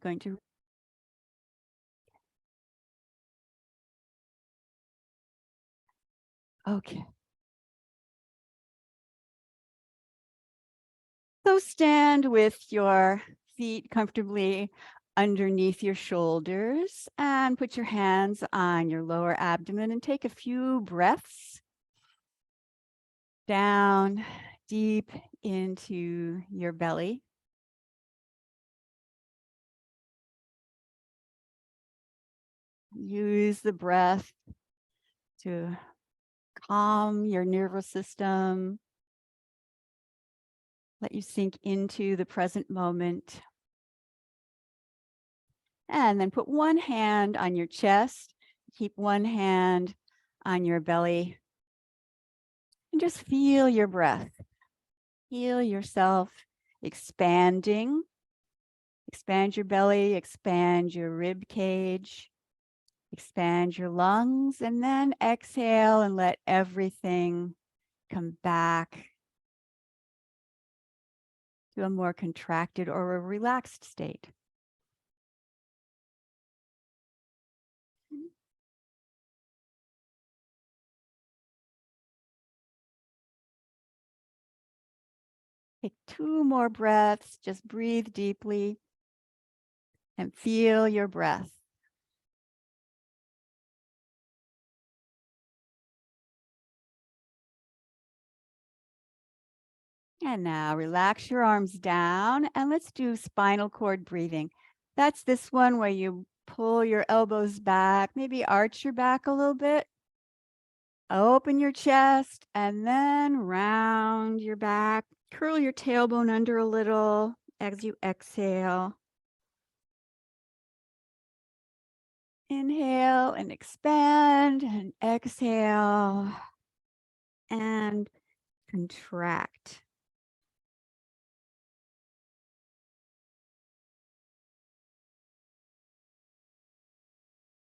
going to. Okay. So stand with your feet comfortably underneath your shoulders and put your hands on your lower abdomen and take a few breaths down deep into your belly. Use the breath to calm your nervous system. Let you sink into the present moment. And then put one hand on your chest. Keep one hand on your belly. And just feel your breath. Feel yourself expanding. Expand your belly, expand your rib cage, expand your lungs, and then exhale and let everything come back to a more contracted or a relaxed state. Take 2 more breaths. Just breathe deeply and feel your breath. And now relax your arms down and let's do spinal cord breathing. That's this one where you pull your elbows back, maybe arch your back a little bit. Open your chest and then round your back. Curl your tailbone under a little as you exhale. Inhale and expand and exhale and contract.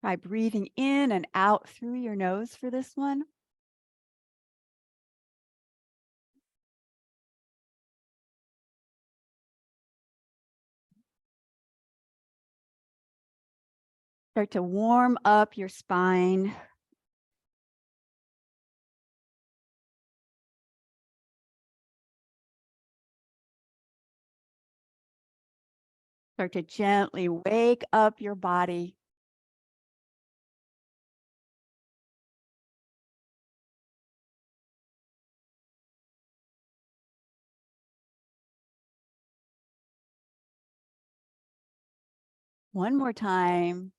Try breathing in and out through your nose for this one. Start to warm up your spine. Start to gently wake up your body. One more time.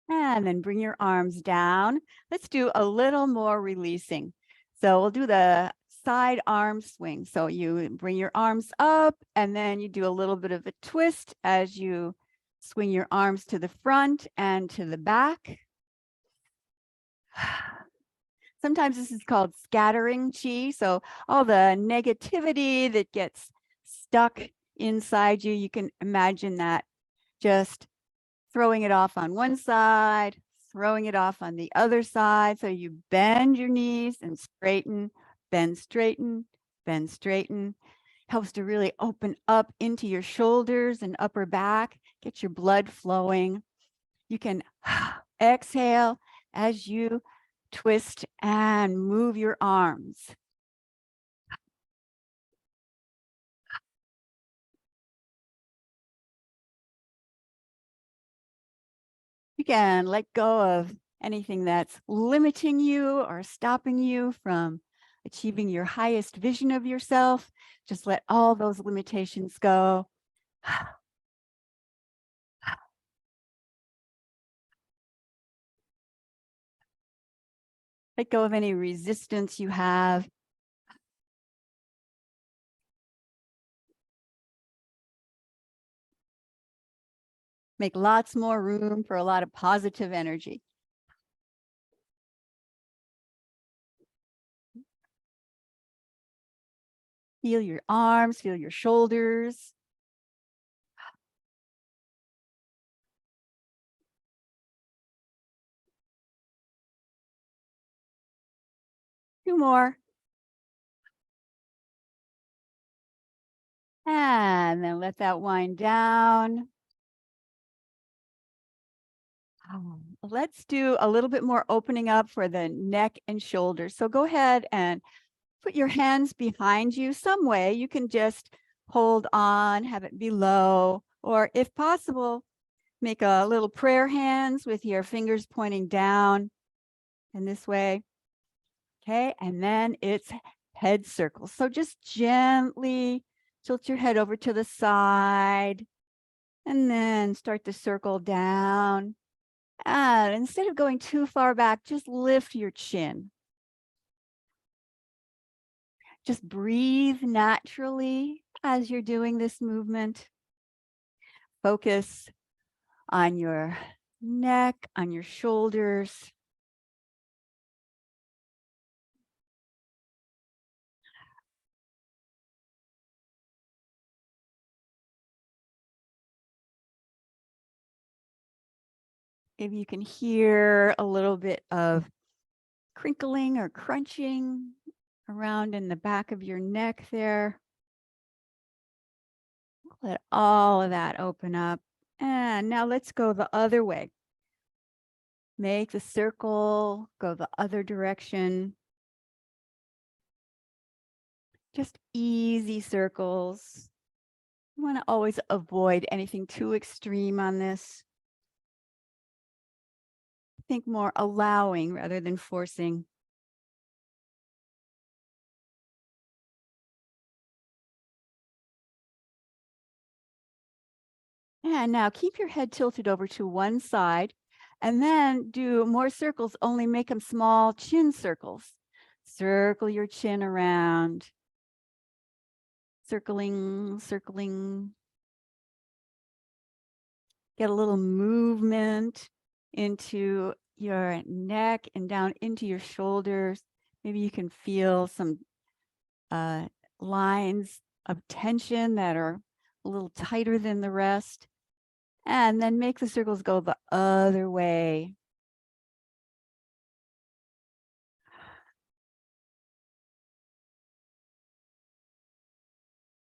And then bring your arms down. Let's do a little more releasing. So we'll do the side arm swing. So you bring your arms up and then you do a little bit of a twist as you swing your arms to the front and to the back. Sometimes this is called scattering qi. So all the negativity that gets stuck inside you, you can imagine that just throwing it off on one side, throwing it off on the other side. So you bend your knees and straighten, bend, straighten, bend, straighten. Helps to really open up into your shoulders and upper back, get your blood flowing. You can exhale as you twist and move your arms. You can let go of anything that's limiting you or stopping you from achieving your highest vision of yourself. Just let all those limitations go. Let go of any resistance you have. Make lots more room for a lot of positive energy. Feel your arms, feel your shoulders. Two more. let that wind down. Let's do a little bit more opening up for the neck and shoulders. So go ahead and put your hands behind you some way. You can just hold on, have it below, or if possible, make a little prayer hands with your fingers pointing down in this way. Okay, and then it's head circles. So just gently tilt your head over to the side and then start to circle down. And instead of going too far back, just lift your chin. Just breathe naturally as you're doing this movement. Focus on your neck, on your shoulders. If you can hear a little bit of crinkling or crunching around in the back of your neck there. Let all of that open up. And now let's go the other way. Make the circle go the other direction. Just easy circles. You want to always avoid anything too extreme on this. Think more allowing rather than forcing. And now keep your head tilted over to one side and then do more circles, only make them small chin circles. Circle your chin around. Circling, circling. Get a little movement into your neck and down into your shoulders. Maybe you can feel some lines of tension that are a little tighter than the rest. And then make the circles go the other way.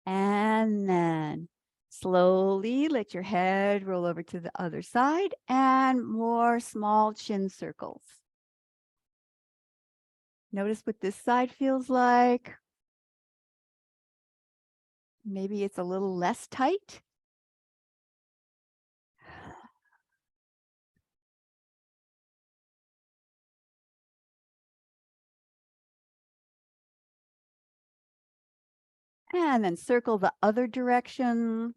And then slowly let your head roll over to the other side and more small chin circles. Notice what this side feels like. Maybe it's a little less tight. And then circle the other direction.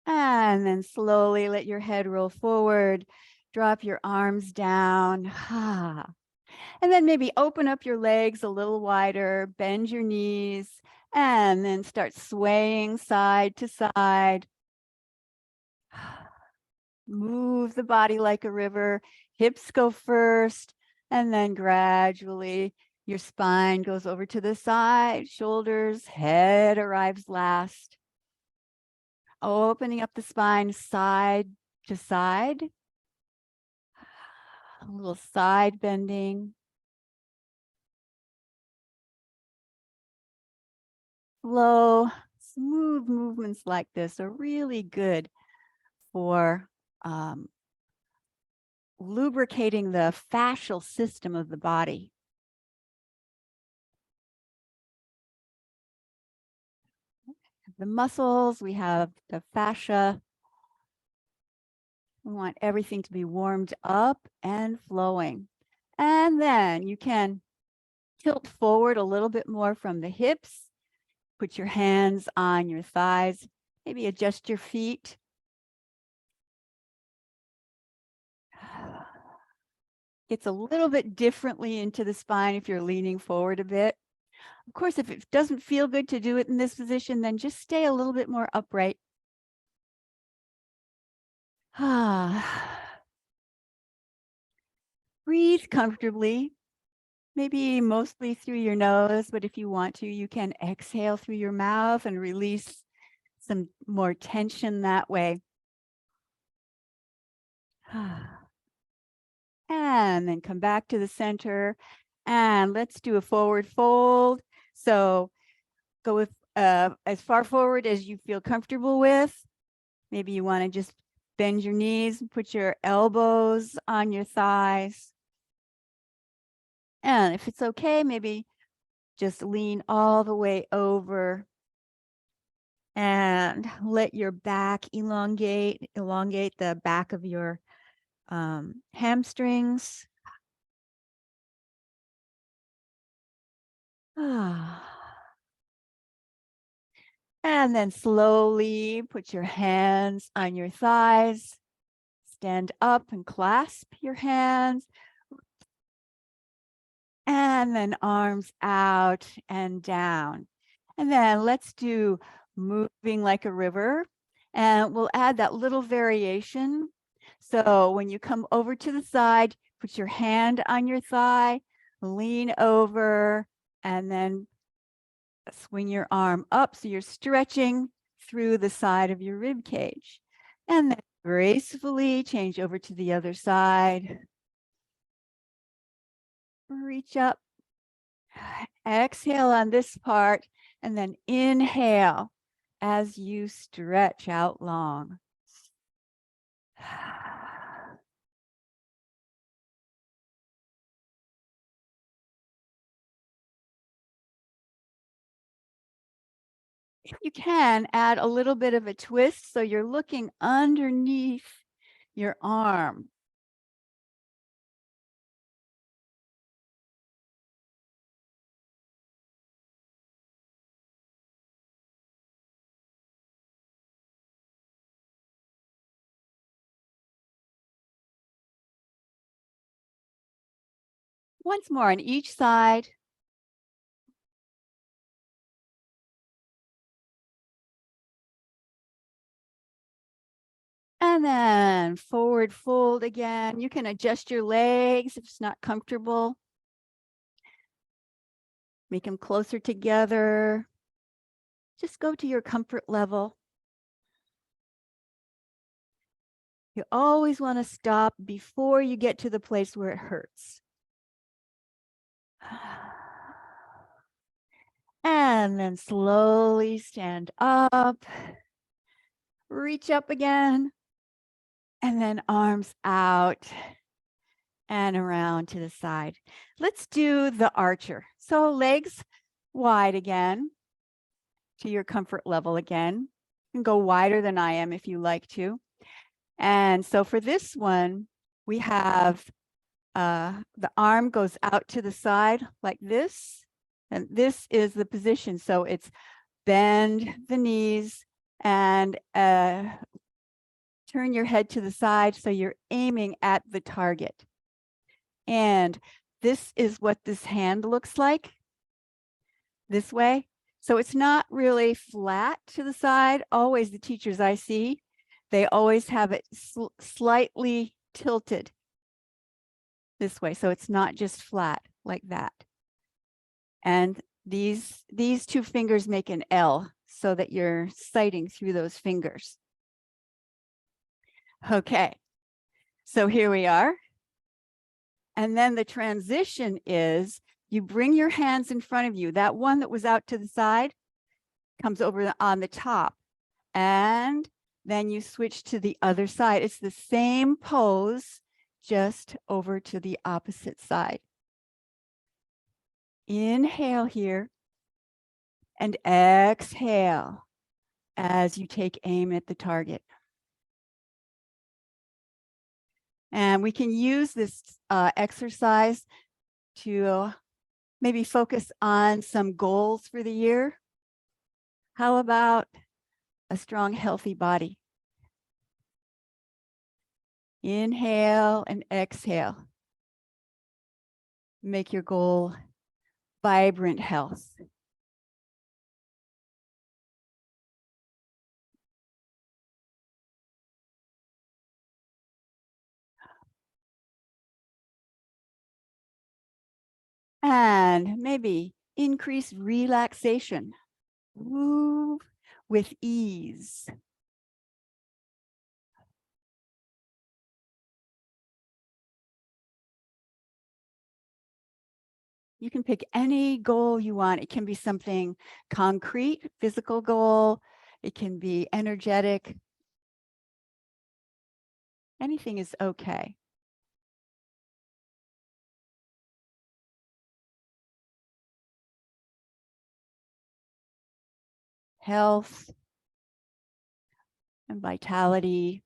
And then slowly let your head roll forward. Drop your arms down. And then maybe open up your legs a little wider, bend your knees, and then start swaying side to side. Move the body like a river. Hips go first, and then gradually your spine goes over to the side, shoulders, head arrives last. Opening up the spine side to side. A little side bending. Slow, smooth movements like this are really good for lubricating the fascial system of the body. The muscles, we have the fascia. We want everything to be warmed up and flowing. And then you can tilt forward a little bit more from the hips. Put your hands on your thighs. Maybe adjust your feet. It's a little bit differently into the spine if you're leaning forward a bit. Of course, if it doesn't feel good to do it in this position, then just stay a little bit more upright. Breathe comfortably, maybe mostly through your nose, but if you want to, you can exhale through your mouth and release some more tension that way. And then come back to the center. And let's do a forward fold. So go with as far forward as you feel comfortable with. Maybe you want to just bend your knees and put your elbows on your thighs. And if it's okay, maybe just lean all the way over and let your back elongate the back of your hamstrings. And then slowly put your hands on your thighs. Stand up and clasp your hands. And then arms out and down. And then let's do moving like a river. And we'll add that little variation. So when you come over to the side, put your hand on your thigh, lean over, and then swing your arm up so you're stretching through the side of your rib cage. And then gracefully change over to the other side. Reach up. Exhale on this part, and then inhale as you stretch out long. If you can, add a little bit of a twist so you're looking underneath your arm. Once more on each side. And then forward fold again. You can adjust your legs if it's not comfortable. Make them closer together. Just go to your comfort level. You always want to stop before you get to the place where it hurts. And then slowly stand up. Reach up again. And then arms out and around to the side. Let's do the archer. So legs wide again to your comfort level again. You can go wider than I am if you like to. And so for this one, we have the arm goes out to the side like this. And this is the position. So it's bend the knees and turn your head to the side so you're aiming at the target. And this is what this hand looks like this way. So it's not really flat to the side. Always the teachers I see, they always have it slightly tilted this way. So it's not just flat like that. And these two fingers make an L so that you're sighting through those fingers. Okay, so here we are. And then the transition is you bring your hands in front of you. That one that was out to the side comes over on the top. And then you switch to the other side. It's the same pose, just over to the opposite side. Inhale here and exhale as you take aim at the target. And we can use this exercise to maybe focus on some goals for the year. How about a strong, healthy body? Inhale and exhale. Make your goal vibrant health. And maybe increase relaxation. Move with ease. You can pick any goal you want. It can be something concrete, physical goal. It can be energetic. Anything is okay. Health and vitality.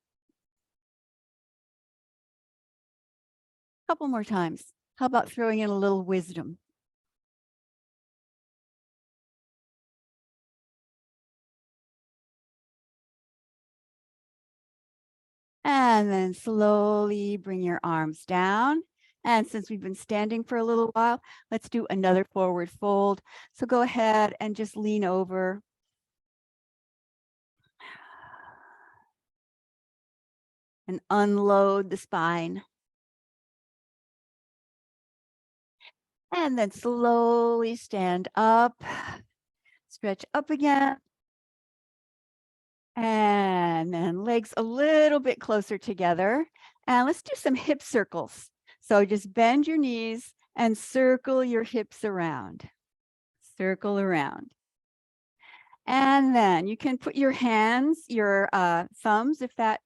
A couple more times. How about throwing in a little wisdom? And then slowly bring your arms down. And since we've been standing for a little while, let's do another forward fold. So go ahead and just lean over. And unload the spine. And then slowly stand up, stretch up again. And then legs a little bit closer together. And let's do some hip circles. So just bend your knees and circle your hips around. Circle around. And then you can put your hands, your thumbs, if that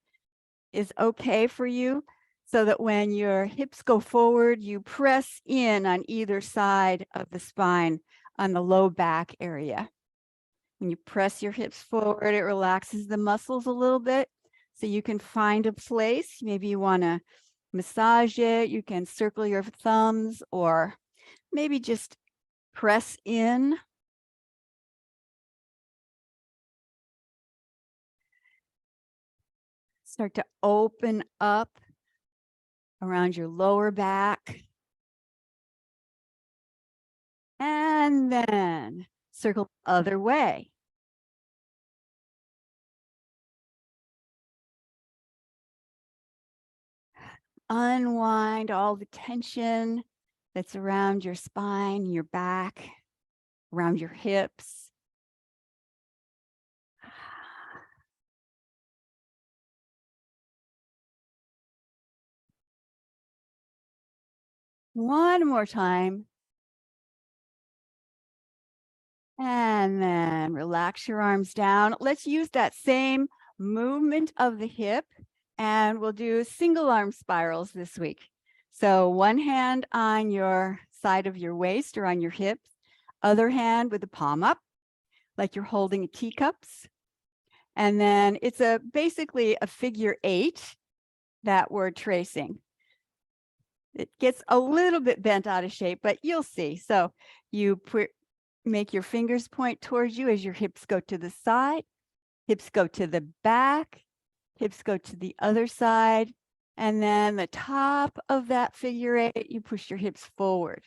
is okay for you, so that when your hips go forward, you press in on either side of the spine on the low back area. When you press your hips forward, it relaxes the muscles a little bit. So you can find a place. Maybe you want to massage it. You can circle your thumbs or maybe just press in. Start to open up around your lower back. And then circle the other way. Unwind all the tension that's around your spine, your back, around your hips. One more time. And then relax your arms down. Let's use that same movement of the hip, and we'll do single arm spirals this week. So one hand on your side of your waist or on your hips, other hand with the palm up, like you're holding teacups. And then it's basically a figure 8 that we're tracing. It gets a little bit bent out of shape, but you'll see. So you make your fingers point towards you as your hips go to the side, hips go to the back, hips go to the other side. And then the top of that figure 8, you push your hips forward.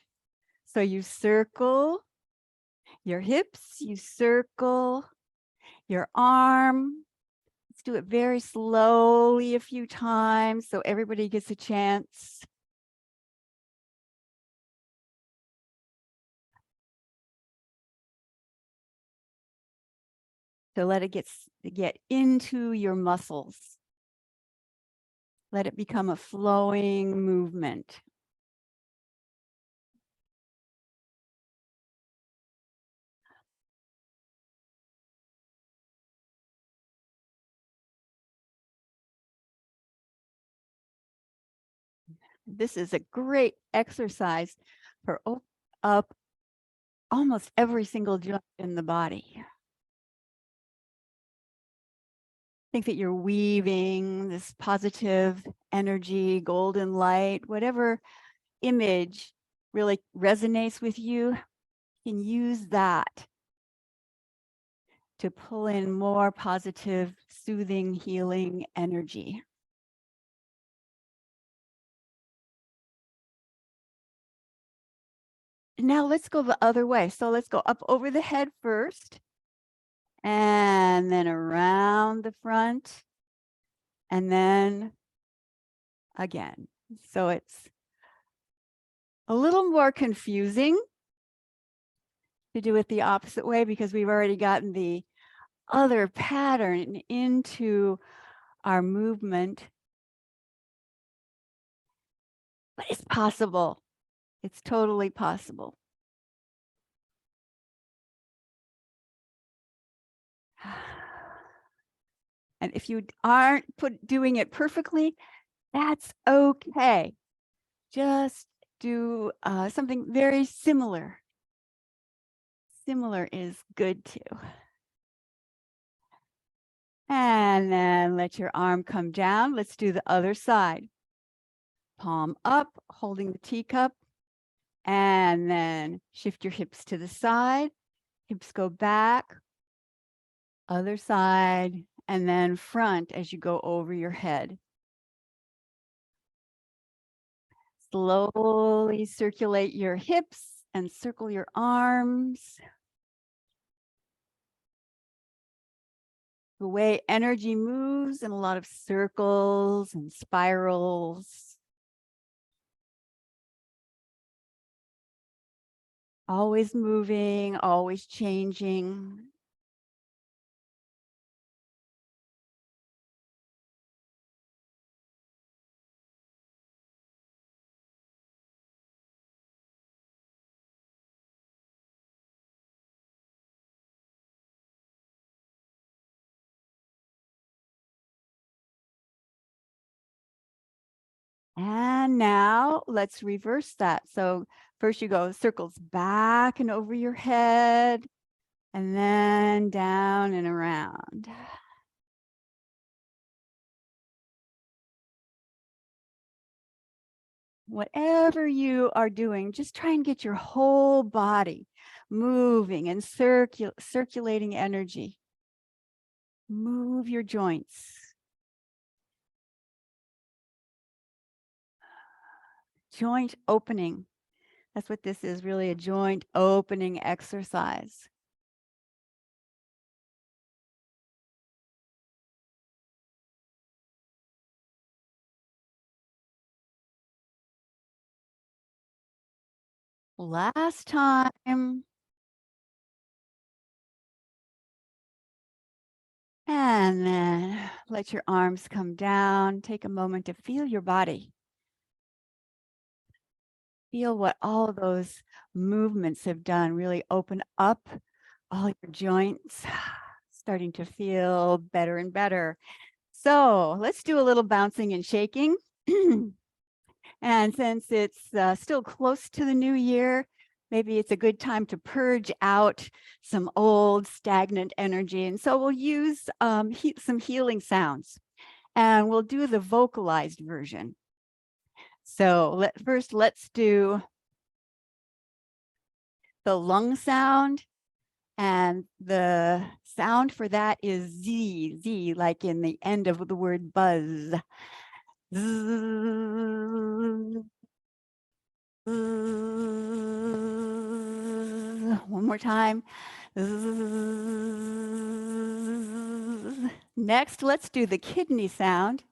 So you circle your hips, you circle your arm. Let's do it very slowly a few times so everybody gets a chance. So let it get into your muscles. Let it become a flowing movement. This is a great exercise for opening up almost every single joint in the body. Think that you're weaving this positive energy, golden light, whatever image really resonates with you, you can use that to pull in more positive, soothing, healing energy. Now let's go the other way. So let's go up over the head first, and then around the front, and then again. So it's a little more confusing to do it the opposite way because we've already gotten the other pattern into our movement. But it's possible. It's totally possible. And if you aren't doing it perfectly, that's okay. Just do something very similar. Similar is good too. And then let your arm come down. Let's do the other side. Palm up, holding the teacup. And then shift your hips to the side. Hips go back. Other side. And then front as you go over your head. Slowly circulate your hips and circle your arms. The way energy moves in a lot of circles and spirals. Always moving, always changing. And now let's reverse that. So first you go circles back and over your head, and then down and around. Whatever you are doing, just try and get your whole body moving and circulating energy. Move your joints. Joint opening. That's what this is, really a joint opening exercise. Last time. And then let your arms come down. Take a moment to feel your body. Feel what all of those movements have done. Really open up all your joints, starting to feel better and better. So let's do a little bouncing and shaking. And since it's still close to the new year, maybe it's a good time to purge out some old stagnant energy. And so we'll use some healing sounds, and we'll do the vocalized version. So first, let's do the lung sound. And the sound for that is Z, Z, like in the end of the word buzz. Zzz. One more time. Next, let's do the kidney sound.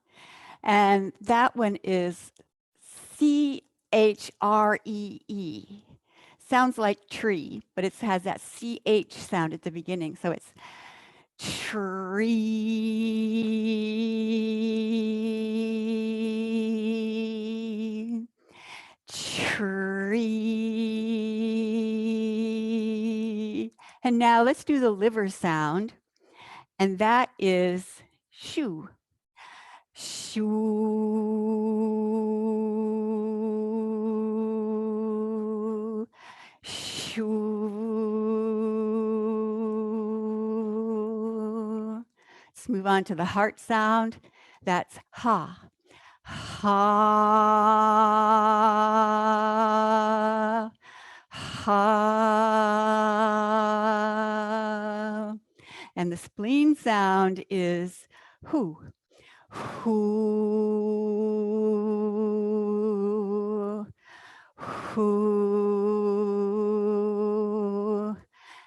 And that one is CHREE. Sounds like tree, but it has that CH sound at the beginning. So it's tree. Tree. And now let's do the liver sound. And that is shoo. Shoo. Shoo. Let's move on to the heart sound. That's ha. Ha. Ha. And the spleen sound is hoo. Hoo. Hoo.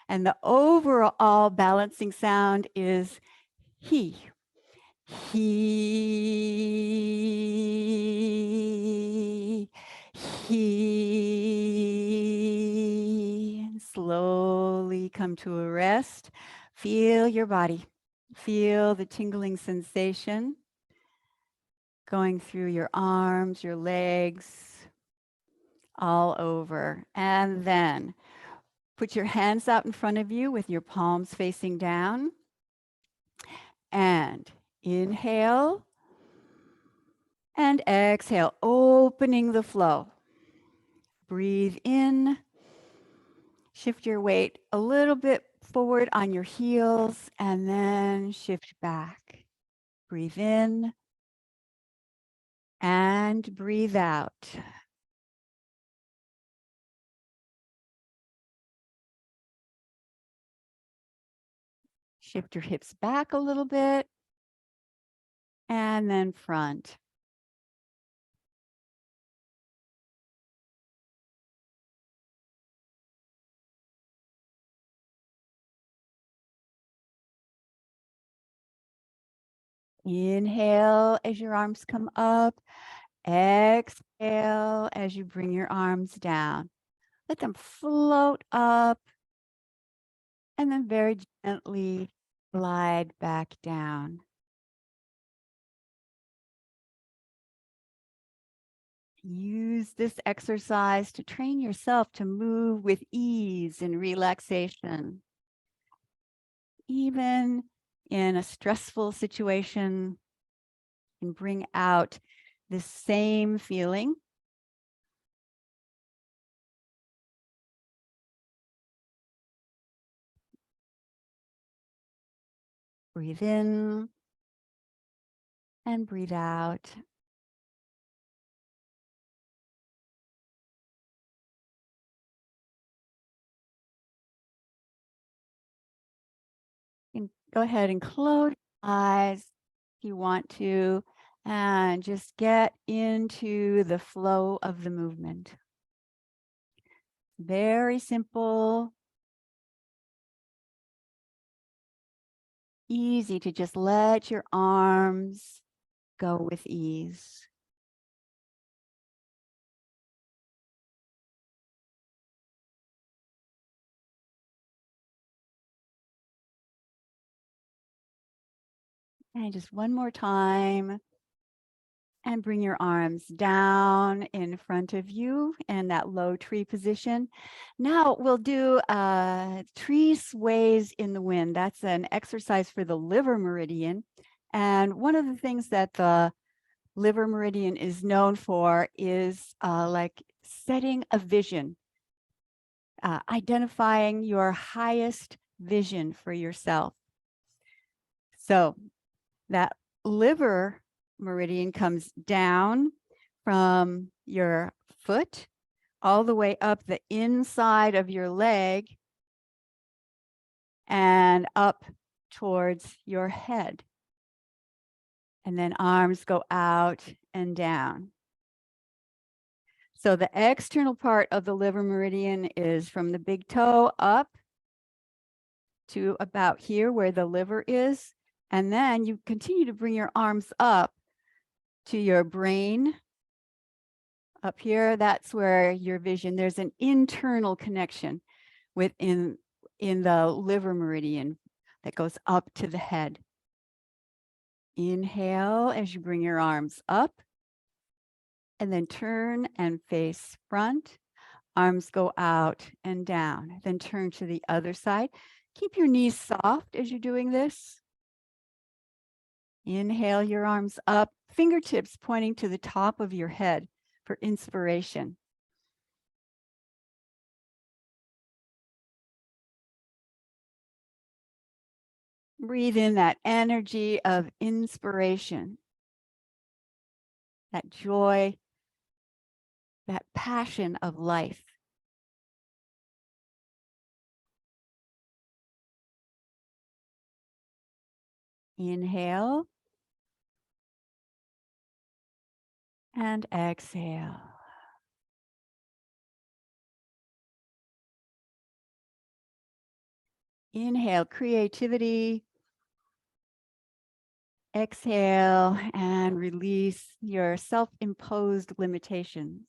And the overall balancing sound is he. He. Slowly come to a rest. Feel your body. Feel the tingling sensation going through your arms, your legs, all over. And then put your hands out in front of you with your palms facing down. And Inhale and exhale, opening the flow. Breathe in. Shift your weight a little bit forward on your heels and then shift back. Breathe in and breathe out. Shift your hips back a little bit and then front. Inhale as your arms come up. Exhale as you bring your arms down. Let them float up and then very gently glide back down. Use this exercise to train yourself to move with ease and relaxation. Even in a stressful situation, and bring out this same feeling. Breathe in and breathe out. And go ahead and close your eyes if you want to, and just get into the flow of the movement. Very simple, easy to just let your arms go with ease. And just one more time. And bring your arms down in front of you in that low tree position. Now we'll do tree sways in the wind. That's an exercise for the liver meridian. And one of the things that the liver meridian is known for is like setting a vision, identifying your highest vision for yourself. So that liver meridian comes down from your foot all the way up the inside of your leg and up towards your head. And then arms go out and down. So the external part of the liver meridian is from the big toe up to about here where the liver is. And then you continue to bring your arms up to your brain. Up here, that's where your vision, there's an internal connection within the liver meridian that goes up to the head. Inhale as you bring your arms up and then turn and face front. Arms go out and down, then turn to the other side. Keep your knees soft as you're doing this. Inhale your arms up, fingertips pointing to the top of your head for inspiration. Breathe in that energy of inspiration, that joy, that passion of life. Inhale and exhale. Inhale, creativity. Exhale and release your self-imposed limitations.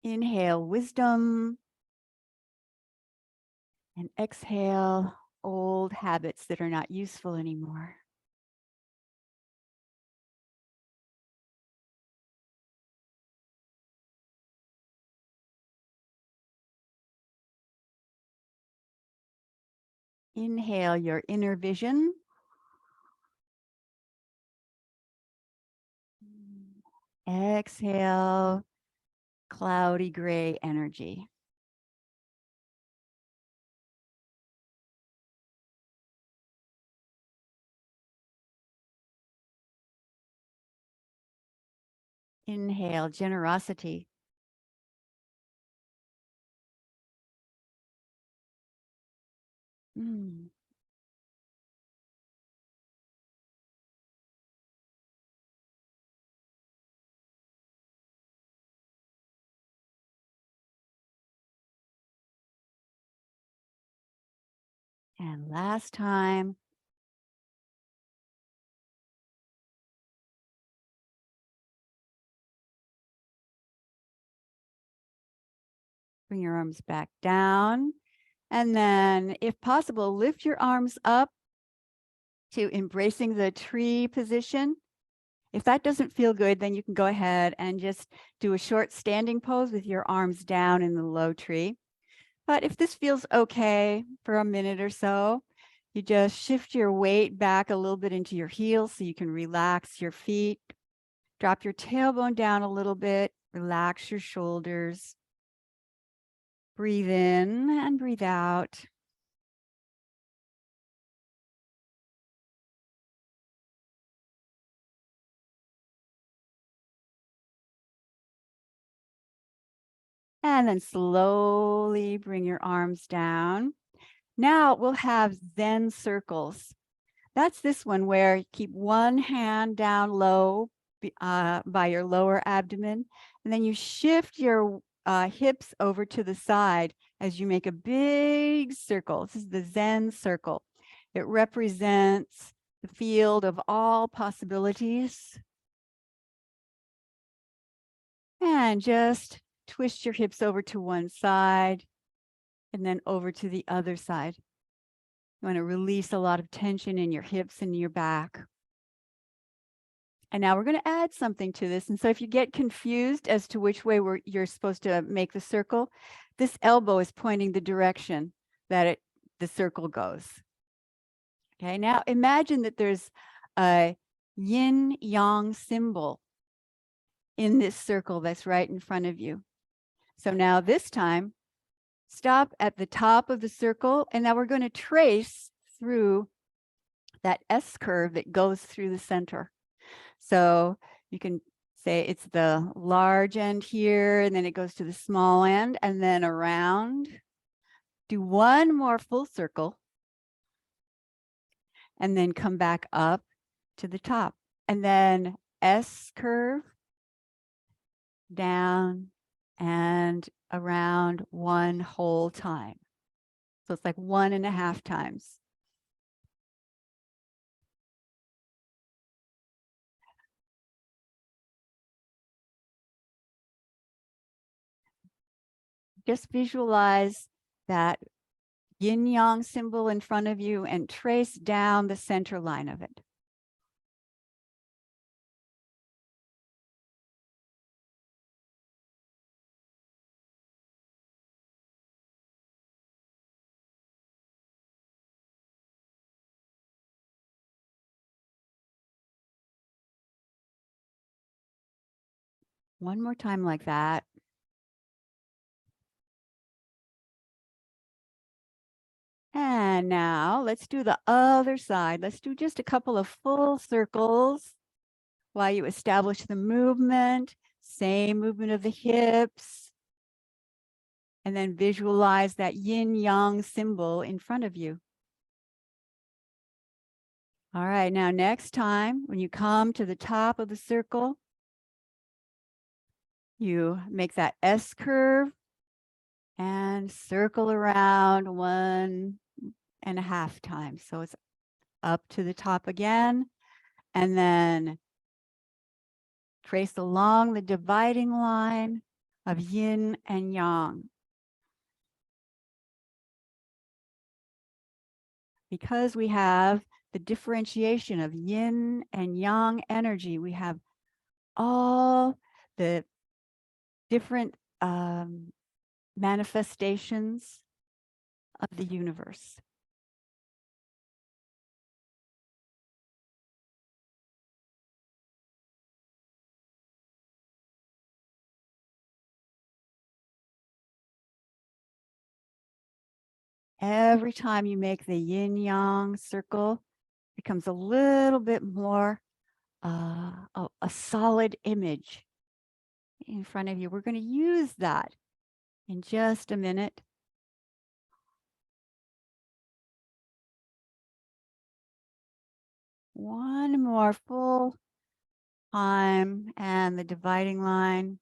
Inhale, wisdom. And exhale, old habits that are not useful anymore. Inhale your inner vision. Exhale cloudy gray energy. Inhale generosity. And last time. Bring your arms back down. And then, if possible, lift your arms up to embracing the tree position. If that doesn't feel good, then you can go ahead and just do a short standing pose with your arms down in the low tree. But if this feels okay for a minute or so, you just shift your weight back a little bit into your heels so you can relax your feet. Drop your tailbone down a little bit, relax your shoulders. Breathe in and breathe out. And then slowly bring your arms down. Now we'll have Zen circles. That's this one where you keep one hand down low by your lower abdomen, and then you shift your hips over to the side as you make a big circle. This is the Zen circle. It represents the field of all possibilities. And just twist your hips over to one side and then over to the other side. You want to release a lot of tension in your hips and your back. And now we're going to add something to this. And so if you get confused as to which way you're supposed to make the circle, this elbow is pointing the direction that the circle goes. Okay, now imagine that there's a yin yang symbol in this circle that's right in front of you. So now this time, stop at the top of the circle, and now we're going to trace through that S curve that goes through the center. So you can say it's the large end here, and then it goes to the small end, and then around. Do one more full circle, and then come back up to the top. And then S curve, down, and around one whole time. So it's like 1.5 times. Just visualize that yin yang symbol in front of you and trace down the center line of it. One more time like that. And now let's do the other side. Let's do just a couple of full circles while you establish the movement, same movement of the hips, and then visualize that yin yang symbol in front of you. All right, now next time when you come to the top of the circle, you make that S curve and circle around 1.5 times. So it's up to the top again, and then trace along the dividing line of yin and yang. Because we have the differentiation of yin and yang energy, we have all the different manifestations of the universe. every time you make the yin yang circle, it becomes a little bit more a solid image in front of you. We're going to use that in just a minute. One more full time and the dividing line.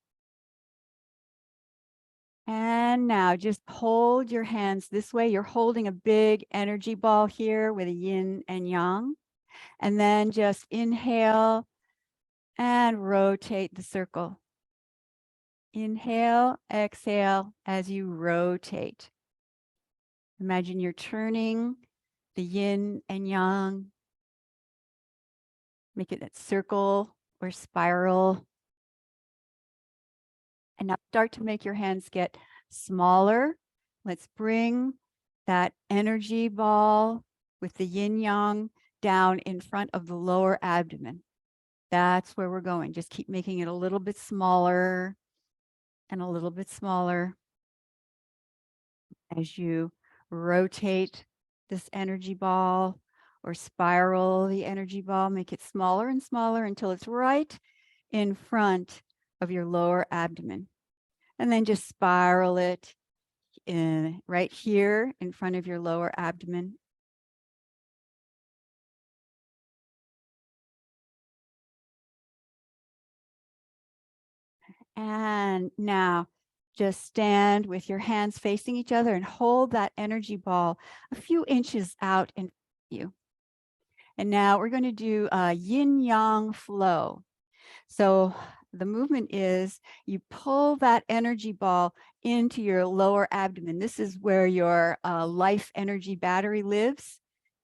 And now just hold your hands this way. You're holding a big energy ball here with a yin and yang. And then just inhale and rotate the circle. Inhale, exhale as you rotate. Imagine you're turning the yin and yang. Make it that circle or spiral. And now start to make your hands get smaller. Let's bring that energy ball with the yin yang down in front of the lower abdomen. That's where we're going. Just keep making it a little bit smaller and a little bit smaller as you rotate this energy ball or spiral the energy ball. Make it smaller and smaller until it's right in front of your lower abdomen. And then just spiral it in right here in front of your lower abdomen. And now just stand with your hands facing each other and hold that energy ball a few inches out in you. And now we're going to do a yin yang flow. So the movement is you pull that energy ball into your lower abdomen. This is where your life energy battery lives.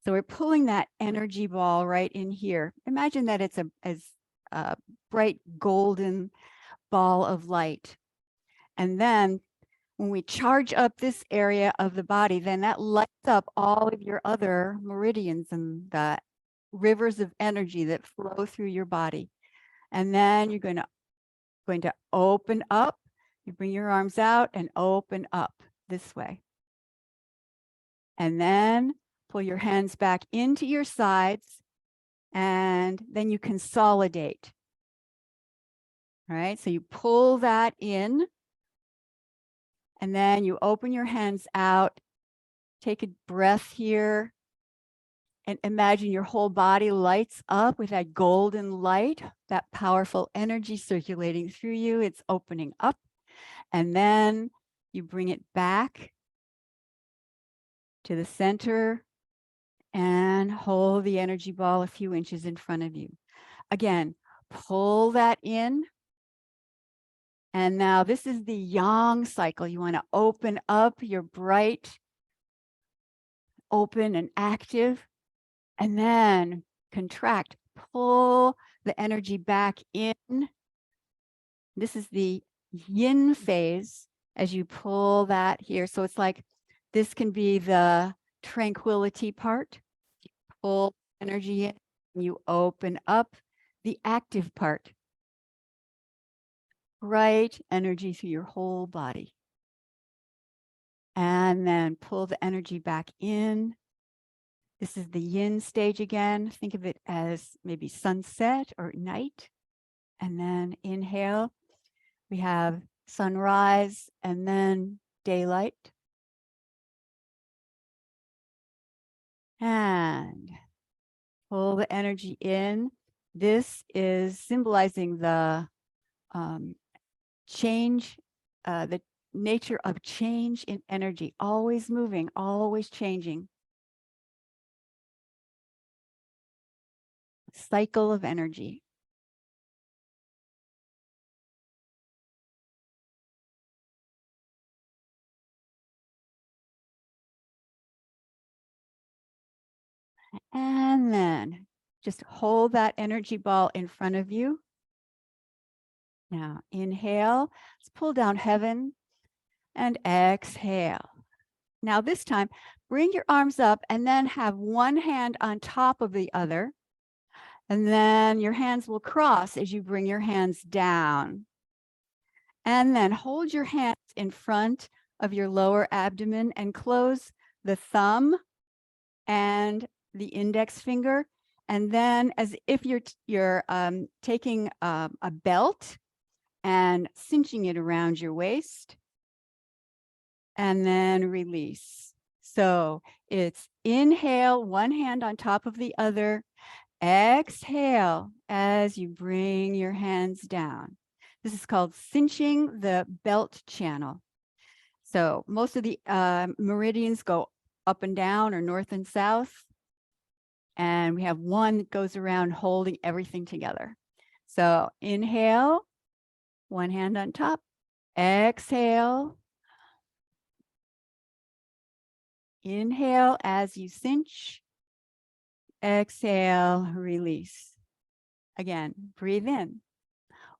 So we're pulling that energy ball right in here. Imagine that it's a bright golden ball of light. And then when we charge up this area of the body, then that lights up all of your other meridians and the rivers of energy that flow through your body. And then you're going to open up. You bring your arms out and open up this way. And then pull your hands back into your sides. And then you consolidate. All right, so you pull that in. And then you open your hands out. Take a breath here. And imagine your whole body lights up with that golden light, that powerful energy circulating through you. It's opening up. And then you bring it back to the center and hold the energy ball a few inches in front of you. Again, pull that in. And now this is the yang cycle. You want to open up your bright, open and active. And then contract, pull the energy back in. This is the yin phase as you pull that here. So it's like this can be the tranquility part. You pull energy in, you open up the active part. Bright energy through your whole body. And then pull the energy back in. This is the yin stage again. Think of it as maybe sunset or night. And then inhale. We have sunrise and then daylight. And pull the energy in. This is symbolizing the change, the nature of change in energy, always moving, always changing. Cycle of energy. And then just hold that energy ball in front of you. Now inhale, let's pull down heaven and exhale. Now this time, bring your arms up and then have one hand on top of the other. And then your hands will cross as you bring your hands down. And then hold your hands in front of your lower abdomen and close the thumb and the index finger. And then as if you're taking a belt and cinching it around your waist, and then release. So it's inhale, one hand on top of the other. Exhale as you bring your hands down. This is called cinching the belt channel. So most of the meridians go up and down or north and south. And we have one that goes around holding everything together. So inhale, one hand on top. Exhale. Inhale as you cinch. Exhale, release. Again, breathe in.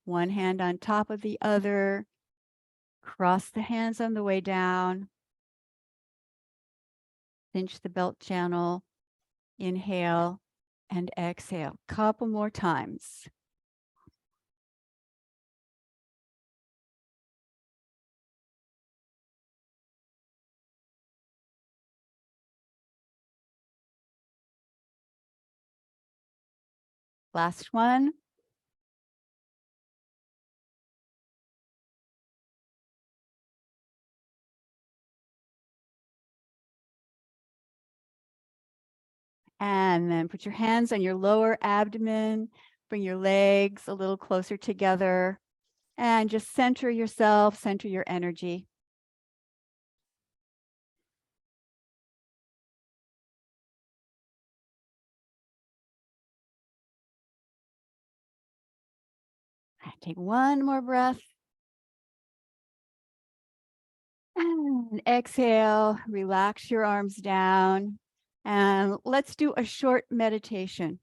One hand on top of the other. Cross the hands on the way down. Cinch the belt channel. Inhale and exhale. Couple more times. Last one. And then put your hands on your lower abdomen. Bring your legs a little closer together. And just center yourself, center your energy. Take one more breath. And exhale, relax your arms down. And let's do a short meditation.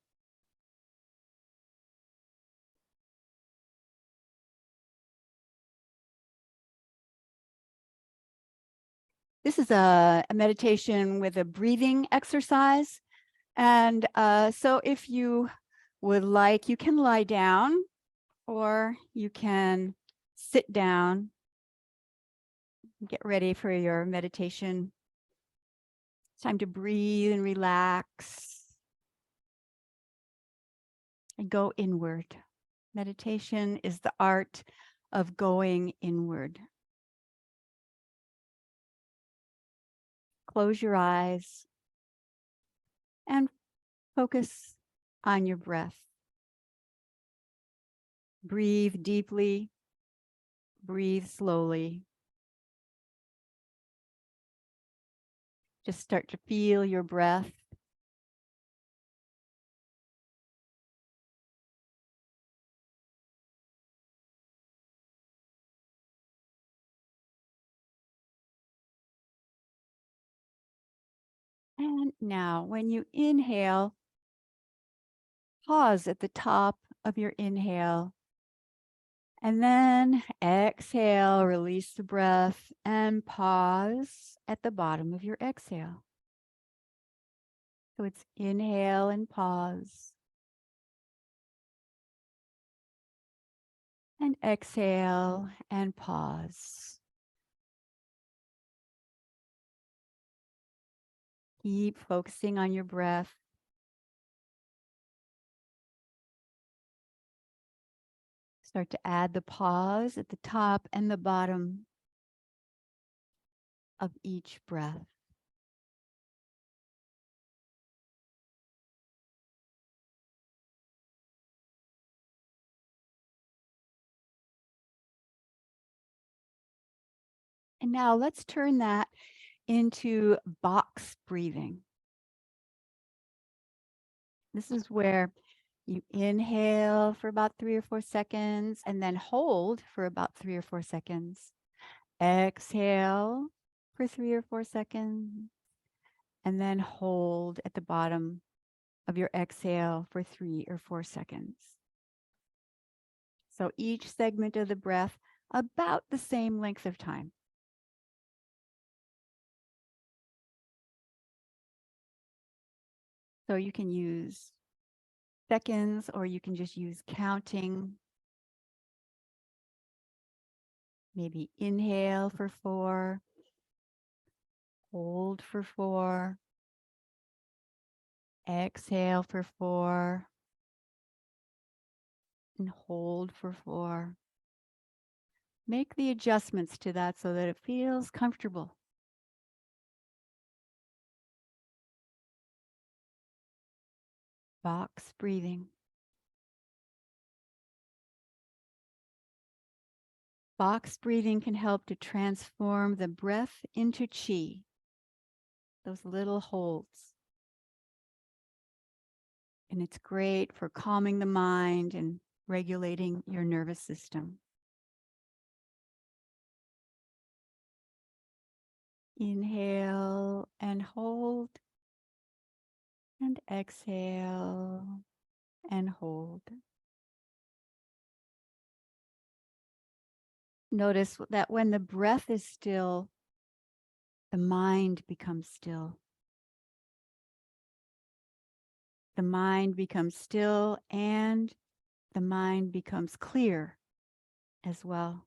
This is a meditation with a breathing exercise. And so if you would like, you can lie down or you can sit down. Get ready for your meditation. It's time to breathe and relax and go inward. Meditation is the art of going inward. Close your eyes and focus on your breath. Breathe deeply, breathe slowly. Just start to feel your breath. And now when you inhale, pause at the top of your inhale. And then exhale, release the breath and pause at the bottom of your exhale. So it's inhale and pause. And exhale and pause. Keep focusing on your breath. Start to add the pause at the top and the bottom of each breath. And now let's turn that into box breathing. This is where you inhale for about 3 or 4 seconds and then hold for about 3 or 4 seconds. Exhale for 3 or 4 seconds and then hold at the bottom of your exhale for 3 or 4 seconds. So each segment of the breath about the same length of time. So you can use seconds or you can just use counting. Maybe inhale for 4, Hold for 4. Exhale for 4. And hold for 4. Make the adjustments to that so that it feels comfortable. Box breathing. Box breathing can help to transform the breath into qi, those little holds. And it's great for calming the mind and regulating your nervous system. Inhale and hold, and exhale and hold. Notice that when the breath is still, the mind becomes still. The mind becomes still and the mind becomes clear as well.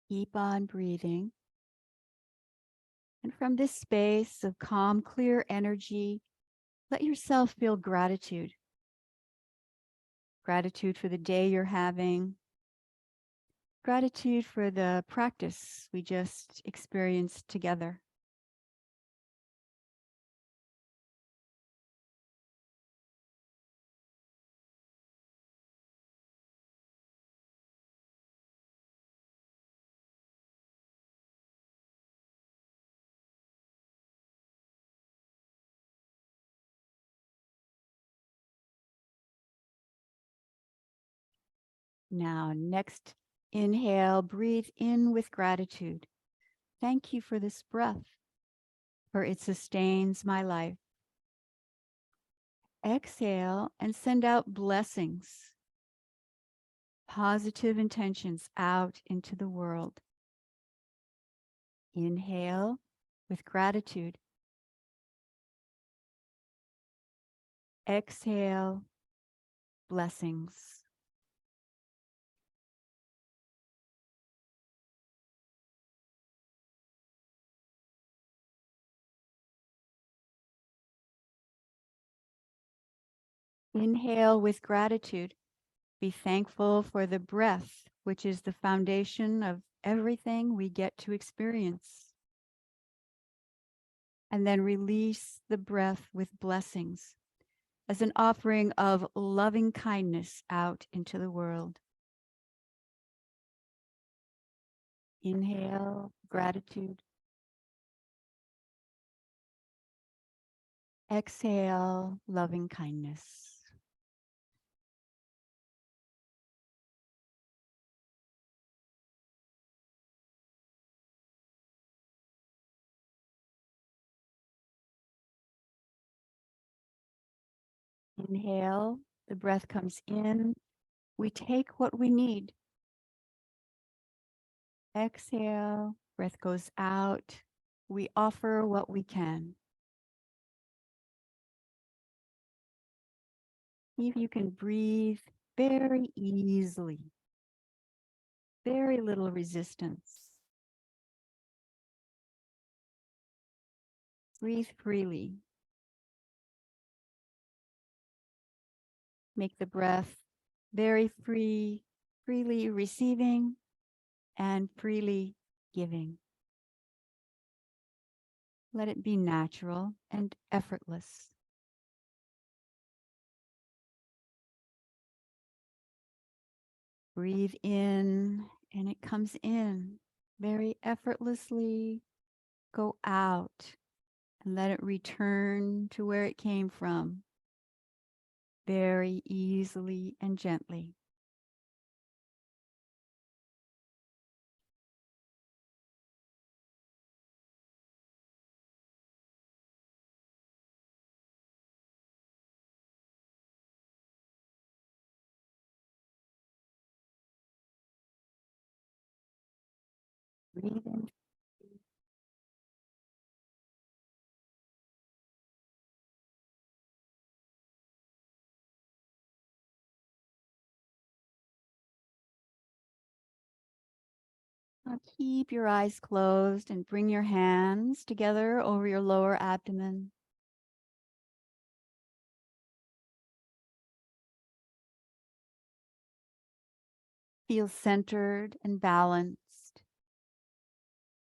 Keep on breathing. And from this space of calm, clear energy, let yourself feel gratitude. Gratitude for the day you're having. Gratitude for the practice we just experienced together. Now, next inhale, breathe in with gratitude. Thank you for this breath, for it sustains my life. Exhale and send out blessings, positive intentions out into the world. Inhale with gratitude. Exhale, blessings. Inhale with gratitude. Be thankful for the breath, which is the foundation of everything we get to experience. And then release the breath with blessings as an offering of loving kindness out into the world. Inhale, gratitude. Exhale, loving kindness. Inhale, the breath comes in. We take what we need. Exhale, breath goes out. We offer what we can. See if you can breathe very easily. Very little resistance. Breathe freely. Make the breath very free, freely receiving and freely giving. Let it be natural and effortless. Breathe in and it comes in very effortlessly. Go out and let it return to where it came from very easily and gently. Breathe in. Now keep your eyes closed and bring your hands together over your lower abdomen. Feel centered and balanced,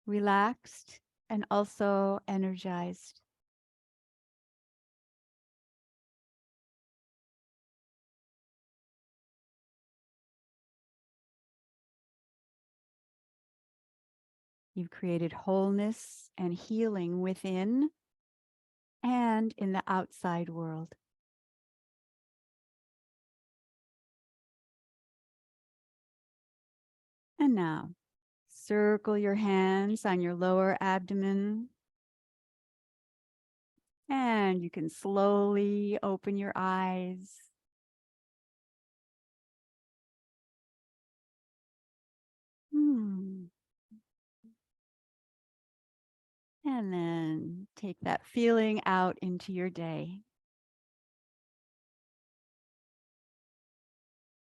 relaxed, and also energized. You've created wholeness and healing within and in the outside world. And now, circle your hands on your lower abdomen. And you can slowly open your eyes. And then take that feeling out into your day.